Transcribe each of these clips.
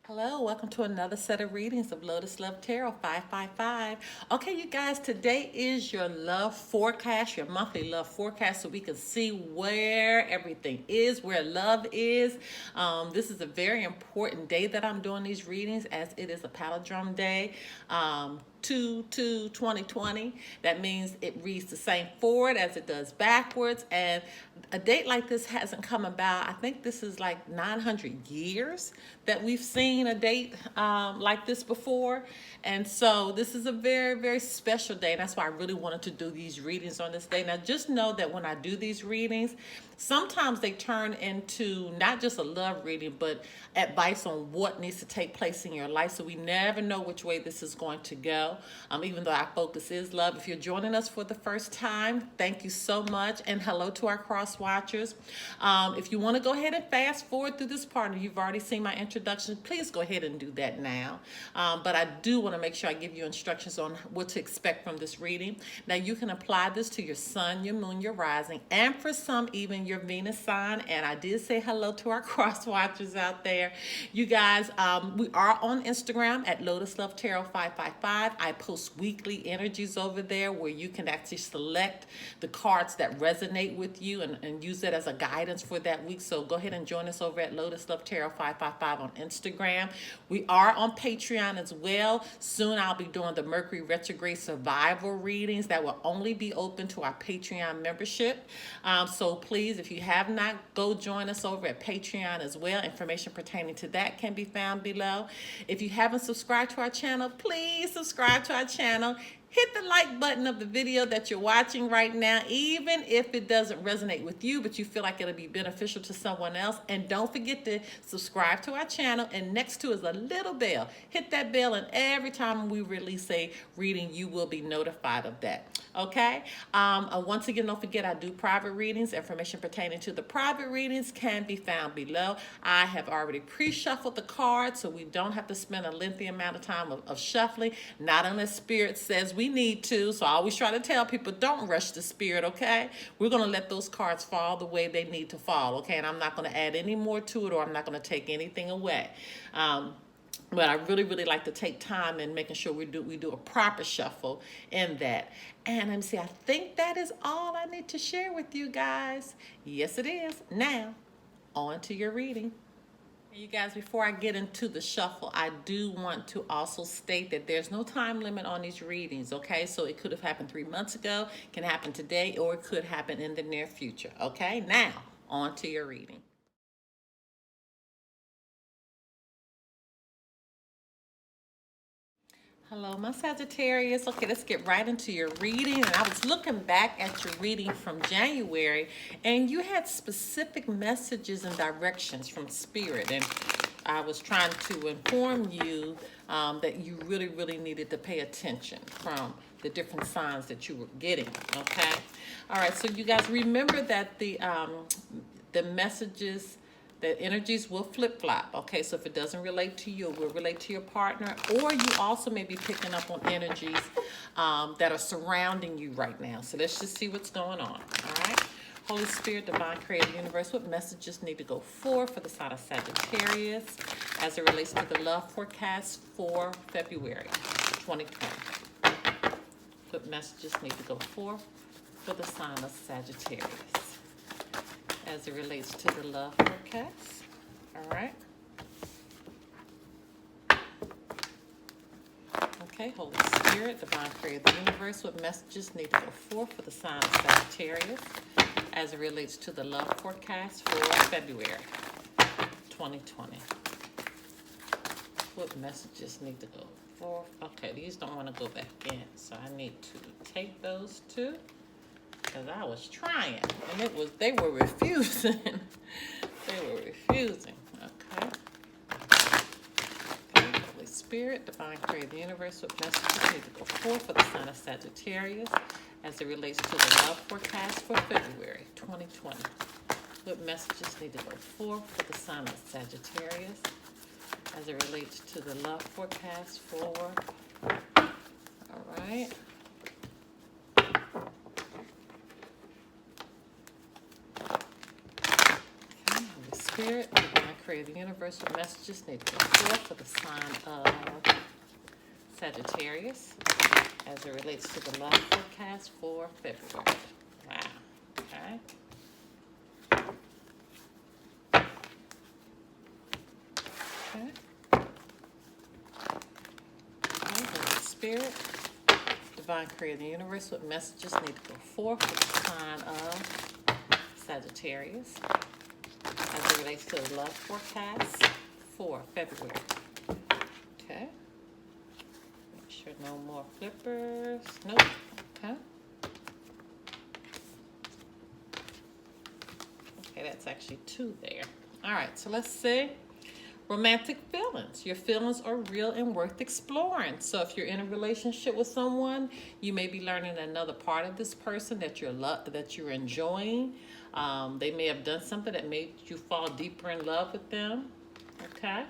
Hello, welcome to another set of readings of Lotus Love Tarot 555. Okay, you guys, today is your love forecast, your monthly love forecast, so we can see where everything is, where love is. This is a very important day that I'm doing these readings, as it is a palindrome day. 2/2/2020. That means it reads the same forward as it does backwards. And a date like this hasn't come about. I think this is like 900 years that we've seen a date like this before. And so this is a very, very special day. And that's why I really wanted to do these readings on this day. Now, just know that when I do these readings, sometimes they turn into not just a love reading, but advice on what needs to take place in your life. So we never know which way this is going to go, even though our focus is love. If you're joining us for the first time, thank you so much. And hello to our cross watchers. If you want to go ahead and fast forward through this part, and you've already seen my introduction, please go ahead and do that now. But I do want to make sure I give you instructions on what to expect from this reading. Now, you can apply this to your sun, your moon, your rising, and for some, even your Venus sign. And I did say hello to our cross watchers out there. You guys, we are on Instagram at Lotus Love Tarot 555. I post weekly energies over there where you can actually select the cards that resonate with you and use that as a guidance for that week. So go ahead and join us over at Lotus Love Tarot 555 on Instagram. We are on Patreon as well. Soon I'll be doing the Mercury retrograde survival readings that will only be open to our Patreon membership. So please, if you have not, go join us over at Patreon as well. Information pertaining to that can be found below. If you haven't subscribed to our channel, please subscribe to our channel. Hit the like button of the video that you're watching right now, even if it doesn't resonate with you, but you feel like it'll be beneficial to someone else. And don't forget to subscribe to our channel. And next to is a little bell. Hit that bell, and every time we release a reading, you will be notified of that. Okay? Once again, don't forget I do private readings. Information pertaining to the private readings can be found below. I have already pre-shuffled the cards, so we don't have to spend a lengthy amount of time of shuffling, not unless Spirit says we need to. So I always try to tell people, don't rush the Spirit, okay? We're going to let those cards fall the way they need to fall, okay? And I'm not going to add any more to it, or I'm not going to take anything away. But I really, really like to take time in making sure we do a proper shuffle in that. And let me see, I think that is all I need to share with you guys. Yes, it is. Now, on to your reading. You guys, before I get into the shuffle, I do want to also state that there's no time limit on these readings, okay? So it could have happened 3 months ago, can happen today, or it could happen in the near future, okay? Now, on to your reading. Hello, my Sagittarius. Okay, let's get right into your reading. And I was looking back at your reading from January, and you had specific messages and directions from Spirit. And I was trying to inform you that you really, really needed to pay attention from the different signs that you were getting, okay? All right, so you guys remember that the messages, the energies will flip-flop, okay? So if it doesn't relate to you, it will relate to your partner, or you also may be picking up on energies that are surrounding you right now. So let's just see what's going on, all right? Holy Spirit, Divine Creator Universe, what messages need to go forth for the sign of Sagittarius as it relates to the love forecast for February 2020? What messages need to go forth for the sign of Sagittarius as it relates to the love forecast? All right. Okay, Holy Spirit, Divine Creator of the Universe, what messages need to go forth for the sign of Sagittarius as it relates to the love forecast for February 2020? What messages need to go forth? Okay, these don't want to go back in, so I need to take those two, because I was trying, and they were refusing. They were refusing. Okay. Holy Spirit, Divine Creator of the Universe, what messages need to go forth for the sign of Sagittarius as it relates to the love forecast for February 2020? What messages need to go forth for the sign of Sagittarius as it relates to the love forecast for, all right. Spirit, Divine creative universal messages need to go forth for the sign of Sagittarius as it relates to the love forecast for February. Wow. Okay. Okay. Okay. Spirit, divine creative universe, what messages need to go forth for the sign of Sagittarius as it relates to the love forecast for February. Okay. Make sure no more flippers. Nope. Okay. Okay, that's actually 2 there. All right, so let's see. Romantic feelings. Your feelings are real and worth exploring. So if you're in a relationship with someone, you may be learning another part of this person that you're enjoying. They may have done something that made you fall deeper in love with them. Okay.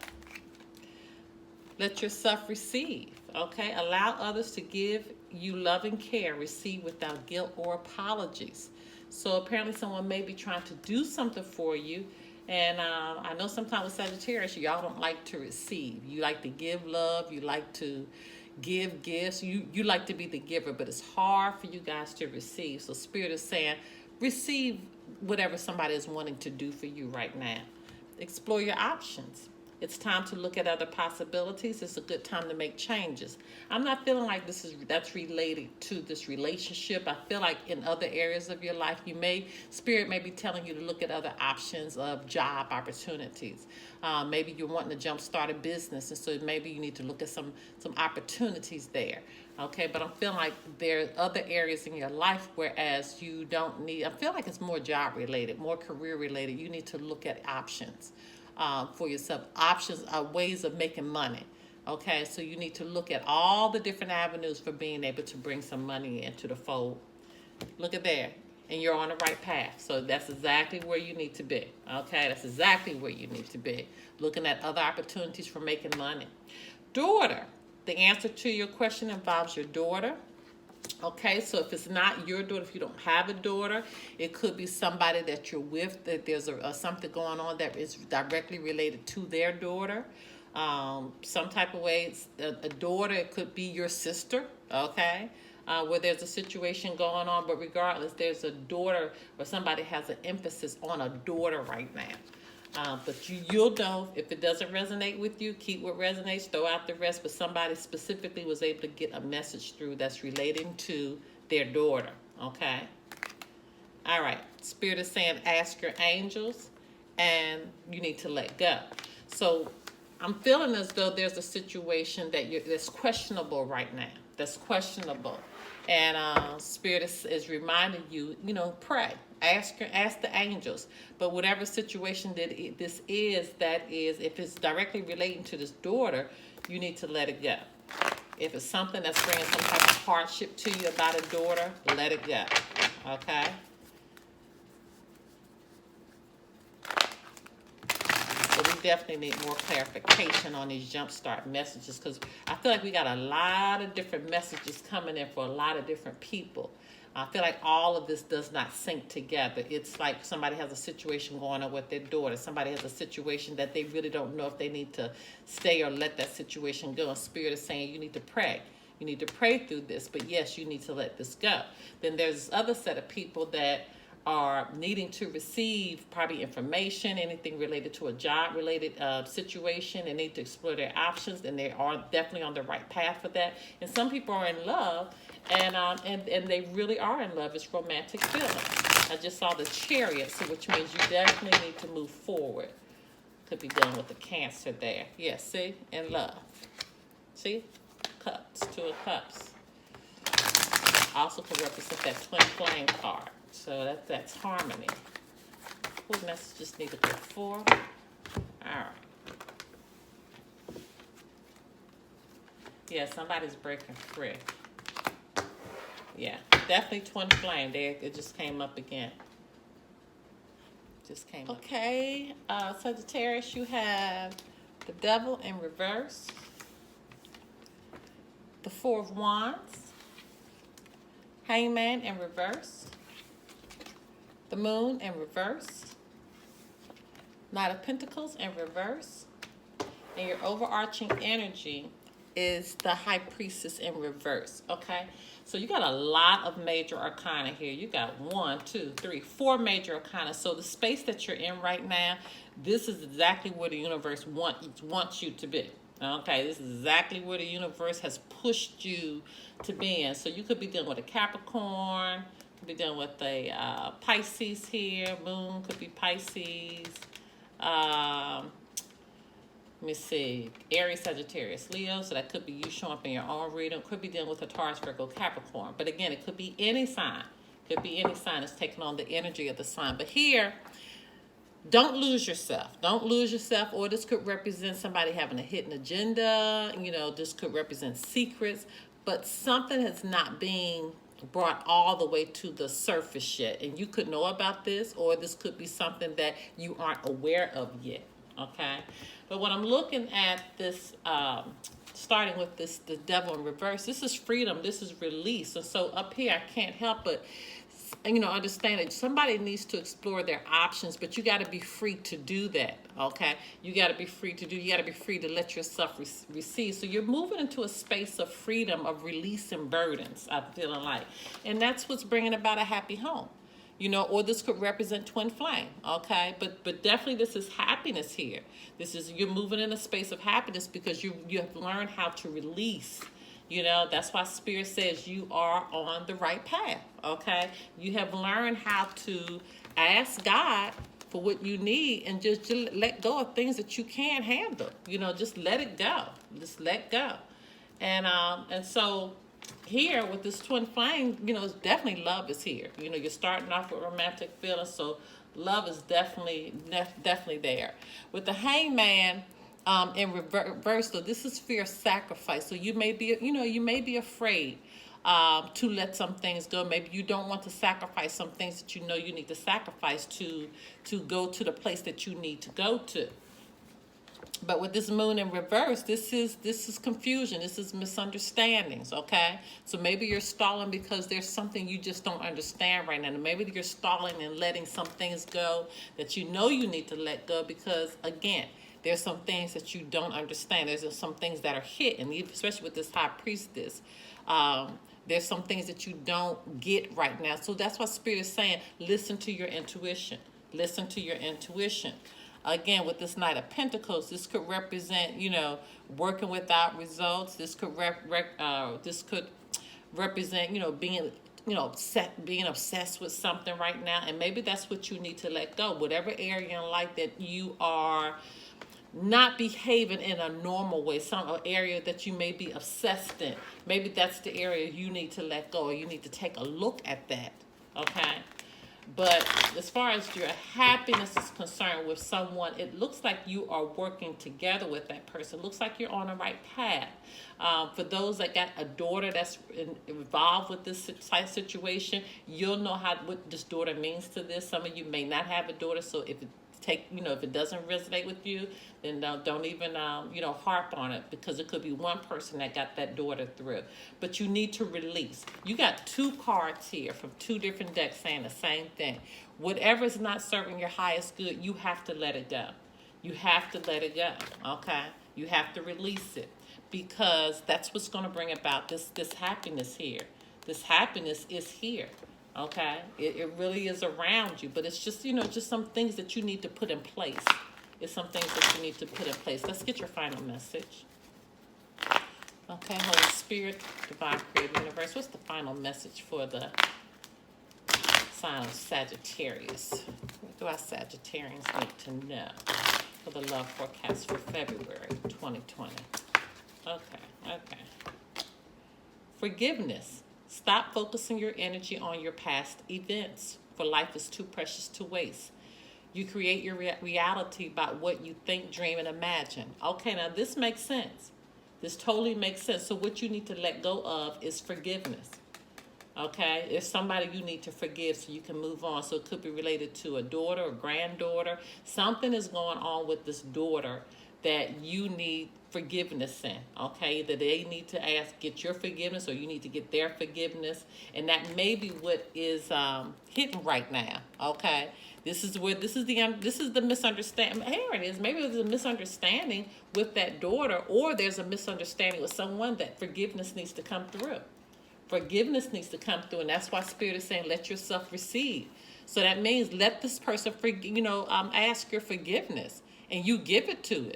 Let yourself receive. Okay. Allow others to give you love and care. Receive without guilt or apologies. So apparently someone may be trying to do something for you. And I know sometimes with Sagittarius, y'all don't like to receive. You like to give love. You like to give gifts. You like to be the giver, but it's hard for you guys to receive. So Spirit is saying, receive whatever somebody is wanting to do for you right now. Explore your options. It's time to look at other possibilities. It's a good time to make changes. I'm not feeling like that's related to this relationship. I feel like in other areas of your life, Spirit may be telling you to look at other options of job opportunities. Maybe you're wanting to jumpstart a business, and so maybe you need to look at some opportunities there. Okay, but I'm feeling like there are other areas in your life whereas you don't need, I feel like it's more job related, more career related. You need to look at options. For yourself. Options are ways of making money. Okay, so you need to look at all the different avenues for being able to bring some money into the fold. Look at there. And you're on the right path. So that's exactly where you need to be. Okay, that's exactly where you need to be. Looking at other opportunities for making money. Daughter. The answer to your question involves your daughter. Okay, so if it's not your daughter, if you don't have a daughter, it could be somebody that you're with, that there's something going on that is directly related to their daughter. Some type of way, a daughter, it could be your sister, okay, where there's a situation going on, but regardless, there's a daughter or somebody has an emphasis on a daughter right now. But you'll know if it doesn't resonate with you, keep what resonates, throw out the rest. But somebody specifically was able to get a message through that's relating to their daughter, okay? All right, Spirit is saying ask your angels and you need to let go. So I'm feeling as though there's a situation that's questionable right now, that's questionable. And Spirit is reminding you, pray. Ask the angels. But whatever situation this is, if it's directly relating to this daughter, you need to let it go. If it's something that's bringing some type of hardship to you about a daughter, let it go. Okay? So we definitely need more clarification on these jumpstart messages because I feel like we got a lot of different messages coming in for a lot of different people. I feel like all of this does not sync together. It's like somebody has a situation going on with their daughter. Somebody has a situation that they really don't know if they need to stay or let that situation go. And Spirit is saying you need to pray. You need to pray through this. But yes, you need to let this go. Then there's this other set of people that are needing to receive probably information, anything related to a job-related situation. They need to explore their options, and they are definitely on the right path for that. And some people are in love, and they really are in love. It's romantic feelings. I just saw the Chariot, so which means you definitely need to move forward. Could be dealing with the Cancer there. Yeah, see? In love. See? Cups, 2 of Cups. Also could represent that twin flame card. So that's harmony. What messages need to go forward? All right. Yeah, somebody's breaking free. Yeah, definitely twin flame. It just came up again. Just came up. Okay, Sagittarius, you have the Devil in reverse, the 4 of Wands, Hangman in reverse, the Moon in reverse, Knight of Pentacles in reverse. And your overarching energy is the High Priestess in reverse, okay? So you got a lot of major arcana here. You got 1, 2, 3, 4 major arcana. So the space that you're in right now, this is exactly where the universe wants you to be. Okay, this is exactly where the universe has pushed you to be in. So you could be dealing with a Capricorn, could be dealing with a Pisces here. Moon could be Pisces. Let me see, Aries, Sagittarius, Leo. So that could be you showing up in your own reading. Could be dealing with a Taurus, Virgo, Capricorn. But again, it could be any sign. Could be any sign that's taking on the energy of the sign. But here, don't lose yourself. Don't lose yourself. Or this could represent somebody having a hidden agenda. You know, this could represent secrets. But something is not being brought all the way to the surface yet. And you could know about this, or this could be something that you aren't aware of yet. Okay? But when I'm looking at this, starting with this, the devil in reverse, this is freedom, this is release. And so up here, I can't help but, you know, understand that somebody needs to explore their options, but you got to be free to do that, okay? You got to be free to do, you got to be free to let yourself receive. So you're moving into a space of freedom, of releasing burdens, I'm feeling like. And that's what's bringing about a happy home. You know, or this could represent twin flame, okay? But definitely this is happiness here. This is, you're moving in a space of happiness because you have learned how to release. You know, that's why Spirit says you are on the right path, okay? You have learned how to ask God for what you need and just let go of things that you can't handle. You know, just let it go. Just let go. And so here with this twin flame, you know, it's definitely love is here. You know, you're starting off with romantic feelings, so love is definitely there. With the hangman in reverse, so this is fear of sacrifice. So you may be, you know, you may be afraid to let some things go. Maybe you don't want to sacrifice some things that you know you need to sacrifice to go to the place that you need to go to. But with this moon in reverse, this is confusion. This is misunderstandings, okay? So maybe you're stalling because there's something you just don't understand right now. And maybe you're stalling and letting some things go that you know you need to let go because, again, there's some things that you don't understand. There's some things that are hidden, especially with this high priestess. There's some things that you don't get right now. So that's why Spirit is saying, listen to your intuition. Listen to your intuition. Again, with this Knight of Pentacles, this could represent, you know, working without results. This could represent, you know, being, you know, being obsessed with something right now. And maybe that's what you need to let go. Whatever area in life that you are not behaving in a normal way, some area that you may be obsessed in, maybe that's the area you need to let go, or you need to take a look at that, okay? But as far as your happiness is concerned with someone, it looks like you are working together with that person. It looks like you're on the right path. For those that got a daughter that's involved with this type situation, you'll know what this daughter means to this. Some of you may not have a daughter, so if it doesn't resonate with you, then don't even harp on it, because it could be one person that got that daughter through. But you need to release. You got 2 cards here from 2 different decks saying the same thing. Whatever is not serving your highest good, you have to let it go. You have to let it go, okay? You have to release it, because that's what's going to bring about this happiness here. This happiness is here. Okay, it really is around you, but it's just, just some things that you need to put in place. It's some things that you need to put in place. Let's get your final message. Okay, Holy Spirit, Divine Creative Universe, what's the final message for the sign of Sagittarius? What do our Sagittarians need to know for the love forecast for February 2020? Okay. Forgiveness. Stop focusing your energy on your past events, for life is too precious to waste. You create your reality by what you think, dream, and imagine. Okay, now this makes sense. This totally makes sense. So what you need to let go of is forgiveness. Okay, there's somebody you need to forgive so you can move on. So it could be related to a daughter or granddaughter. Something is going on with this daughter that you need forgiveness in, okay? That they need to get your forgiveness, or you need to get their forgiveness. And that may be what is hidden right now, okay? This is the misunderstanding. Here it is. Maybe there's a misunderstanding with that daughter, or there's a misunderstanding with someone that forgiveness needs to come through. Forgiveness needs to come through, and that's why Spirit is saying, let yourself receive. So that means let this person, ask your forgiveness, and you give it to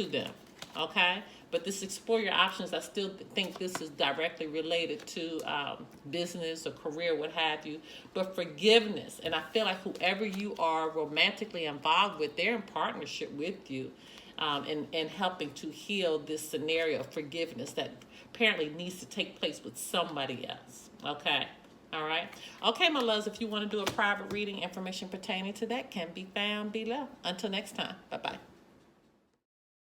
them, okay? But this explore your options, I still think this is directly related to business or career, what have you. But forgiveness, and I feel like whoever you are romantically involved with, they're in partnership with you and helping to heal this scenario of forgiveness that apparently needs to take place with somebody else, okay? All right. Okay, my loves, if you want to do a private reading, information pertaining to that can be found below. Until next time, bye-bye.